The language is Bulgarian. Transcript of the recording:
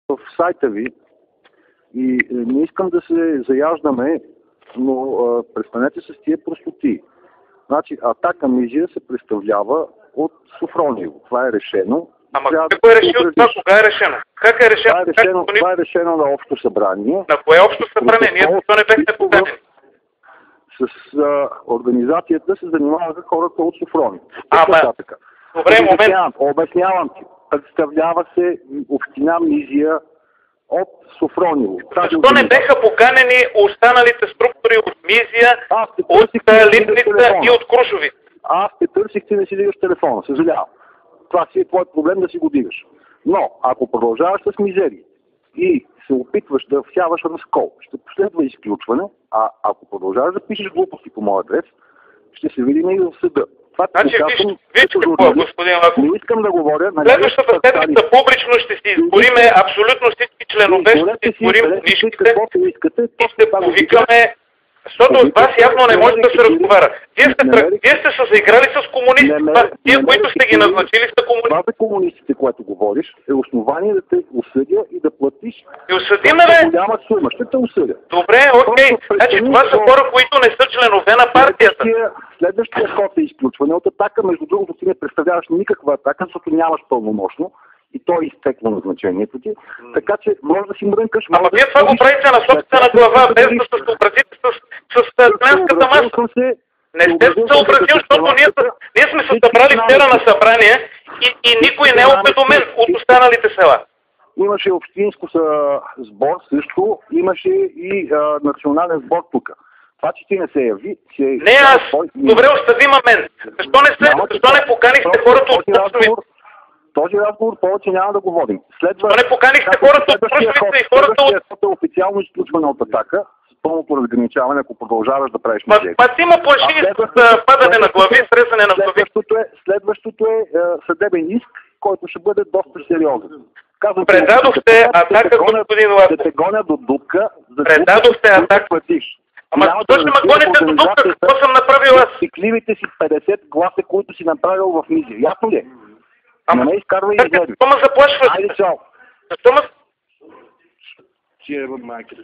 в сайта ви и не искам да се заяждаме, но престанете с тия простоти. Значи Атака Мизия се представлява от Софрониево. Това е решено. Ама какво е решил това? Кога е решено? Как е решено? Това е решено на общо събрание. На кое общо събрание? Ние защо не бехте поканени? С организацията се занимаваха хората от Софрониево. Добре, момент. Обяснявам ти. Представлява се община Мизия от Софрониево. Защо не беха поканени останалите структури от Мизия, от Липница и от Крушовиц? Аз те търсих, ти не си дигаш телефона. Съжалявам. Това си е твой проблем да си го дигаш. Но, ако продължаваш с мизерии и се опитваш да всяваш разкол, ще последва изключване, а ако продължаваш да пишеш глупости по моя адрес, ще се видим и в съда. Това значи, виж какво, господин Лаков. Не искам да говоря. Следващата седмица публично ще си избориме абсолютно всички членове, ще си изборим книжките и ще повикаме, защото от вас явно не може да се разговаря. Вие сте се заиграли с комунистите. Тие, които сте ги назначили, са комунисти. Това за комунистите, което говориш, е основание да те осъдя и да платиш. И осъдиме, бе? Голяма сума. Ще те осъдя. Добре, окей. Значи това са хора, които не са членове на партията. Следващия ход е изключване от Атака. Между другото, ти не представляваш никаква Атака, защото нямаш пълномощно. И то е изтекло назначението ти. Така че може да си мрънкаш. Ама вие това го правите на собствена глава, без да се съобразите с членската маса. Не сте се съобразил, защото ние сме се събрали вчера на събрание и никой не е уведомен от останалите села. Имаше общинско сбор също, имаше и национален сбор тук. Това, че ти не се яви... Не аз! Добре, остави момент. Защо не поканихте хората от Крушовица? Този разговор повече няма да го водим. Защо не поканихте хората от Крушовица и хората от... Официално изключване от Атака, с пълното разграничаване, ако продължаваш да правиш мизерия. Ти има плаши с падане на глави, срезане на глави. Следващото е съдебен иск, който ще бъде доста сериозен. Предадохте Атака, господин Лаков. Да те гоня до дупка, предадохте Атака. Ама защо ще ме гоните до дупка? Какво съм направил аз? Пикливите си 50 гласа, които си направил в Мизия. Ясно ли? Ама не изкарвай изгледи. Защо ме заплашваш? Айде, чао. Защо ме... Че е в майката.